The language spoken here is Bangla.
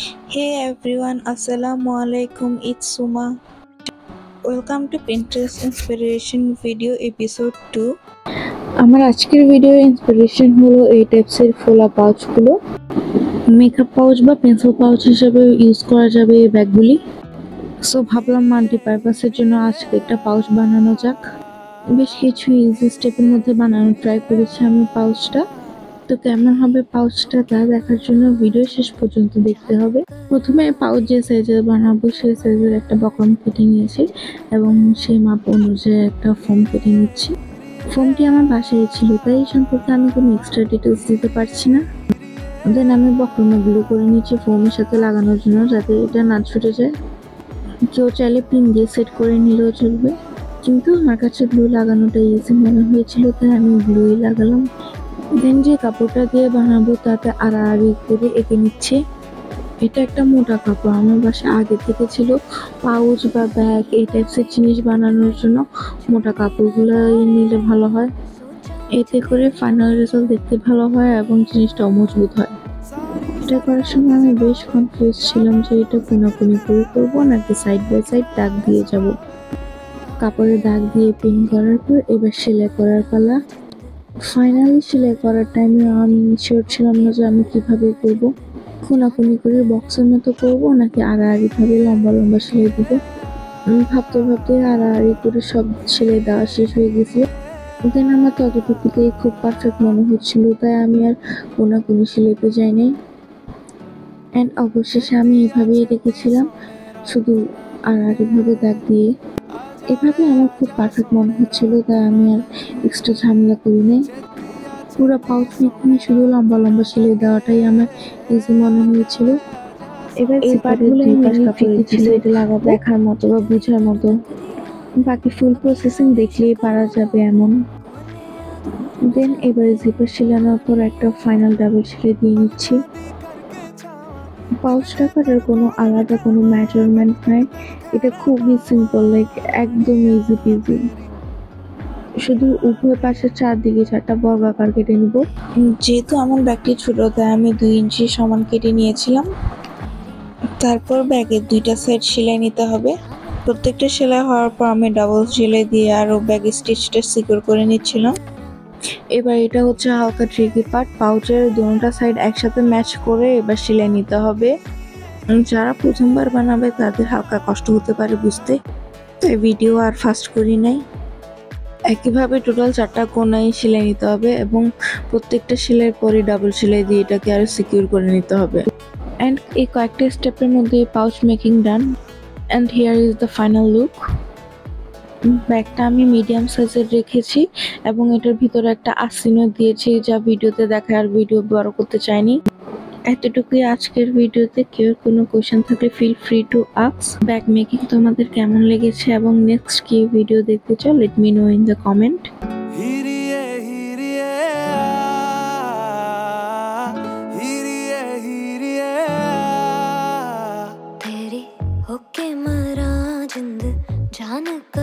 Hey everyone, Assalamu alaikum. It's Suma. Welcome to Pinterest Inspiration Video Episode 2. আমার আজকের ভিডিওর ইন্সপিরেশন হলো এই টাইপসের ফোলা পাউচগুলো। মেকআপ পাউচ বা পেন্সিল পাউচ হিসেবে ইউজ করা যাবে এই ব্যাগগুলি। সো ভাবলাম মাল্টিপারপাসের জন্য আজকে একটা পাউচ বানানো যাক। বেশ কিছু ইজি স্টেপের মধ্যে বানানো ট্রাই করেছি আমি পাউচটা। তো কেমন হবে পাউচটা তা দেখার জন্য ভিডিও শেষ পর্যন্ত দেখতে হবে। প্রথমে পাউচ যে সাইজের বানাবো সেই সাইজের একটা বক্রম কেটে নিয়েছি এবং সেই মাপ অনুযায়ী একটা ফোম কেটে নিচ্ছি। ফোমটি আমার বাসায় ছিল, তাই এই সম্পর্কে আমি কোনো এক্সট্রা ডিটেলস দিতে পারছি না। দেন আমি বক্রমে গ্লু করে নিচ্ছি ফোমের সাথে লাগানোর জন্য, যাতে এটা না ছুটে যায়। কেউ চাইলে পিন দিয়ে সেট করে নিলেও চলবে, কিন্তু আমার কাছে গ্লু লাগানোটা ইজি মনে হয়েছিল, তাই আমি গ্লুই লাগালাম। দেন যে কাপড়টা দিয়ে বানাবো তাতে আড়াআড়ি করে এঁকে নিচ্ছে। এটা একটা মোটা কাপড়, আমার বাসায় আগে থেকে ছিল পাউচ বা ব্যাগ এই টাইপসের জিনিস বানানোর জন্য মোটা কাপড়গুলোই নিলে ভালো হয়। এতে করে ফাইনাল রেজাল্ট দেখতে ভালো হয় এবং জিনিসটাও মজবুত হয়। এটা করার সময় আমি বেশ কনফিউজ ছিলাম যে এটা কোনাকুনি করে করবো নাকি সাইড বাই সাইড দাগ দিয়ে যাব। কাপড়ে দাগ দিয়ে পিন করার পর এবার সেলাই করার পালা। ফাইনালি সেলাই করার টাইমে আমি শিওর ছিলাম না যে আমি কিভাবে করবো, কোনাকুনি করে বক্সের মতো করবো নাকি আড়াআড়ি ভাবে লম্বা লম্বা সেলাই দিব। ভাবতে ভাবতে আড়াআড়ি করে সব সেলাই দেওয়া শেষ হয়ে গেছে। দেন আমার ততটুকুতেই খুব পারফেক্ট মনে হচ্ছিল, তাই আমি আর কোনাকুনি সেলাইতে যাইনি। অ্যান্ড অবশেষে আমি এভাবেই রেখেছিলাম, শুধু আড়াআড়িভাবে দাগ দিয়ে। এভাবে আমার খুব পারফেক্ট মনে হচ্ছিল, তাই আমি আর এক্সট্রা ঝামেলা করি নাই। পুরো পাউচ মেকিংয়ে শুধু লম্বা লম্বা সেলাই দেওয়াটাই আমার ইজি মনে হয়েছিল। এবার এই পার্টগুলো আমি কাপড়ের ছিল এটা লাগাবো দেখার মতো বা বোঝার মতো, বাকি ফুল প্রসেসিং দেখলেই পারা যাবে এমন। দেন এবারে জিপার সেলানোর পর একটা ফাইনাল ডাবল সেলাই দিয়ে নিচ্ছি। পাউচটা কাটার কোনো আলাদা কোনো মেজারমেন্ট নাই, এটা খুবই সিম্পল, লাইক একদম ইজি পিজি। শুধু উভয় পাশে চারদিকে 4টা বর্গাকার কেটে নিব। যেহেতু আমার ব্যাগটি ছোট, তাই আমি 2 ইঞ্চি সমান কেটে নিয়েছিলাম। তারপর ব্যাগের 2টা সাইড সেলাই নিতে হবে। প্রত্যেকটা সেলাই হওয়ার পর আমি ডাবল সেলাই দিয়ে আরও ব্যাগ স্টিচটা সিকিউর করে নিচ্ছিলাম। এবার এটা হচ্ছে হালকা ট্রিকি পার্ট, পাউচের দুটো সাইড একসাথে ম্যাচ করে এবার সেলাই নিতে হবে। যারা প্রথমবার বানাবে তাদের হালকা কষ্ট হতে পারে বুঝতে, তাই ভিডিও আর ফাস্ট করি নাই। একইভাবে টোটাল 4টা কোণায় সেলাই নিতে হবে এবং প্রত্যেকটা সেলাইয়ের পরে ডাবল সেলাই দিয়ে এটাকে আরো সিকিউর করে নিতে হবে। অ্যান্ড এই কয়েকটা স্টেপের মধ্যে pouch making done. And here is the final look. ব্যাগটা আমি মিডিয়াম সাইজের রেখেছি এবং এটার ভিতরে একটা আস্তিনও দিয়েছি, যা ভিডিওতে দেখায় আর ভিডিও বড় করতে চাইনি। এতটুকুই আজকের ভিডিওতে। কেউ কোনো কোয়েশ্চেন থাকলে feel free to ask. Bag making তোমাদের কেমন লেগেছে এবং নেক্সট কি ভিডিও দেখতে চাও, let me know in the comment. तेरी होके मरा जिंद जान का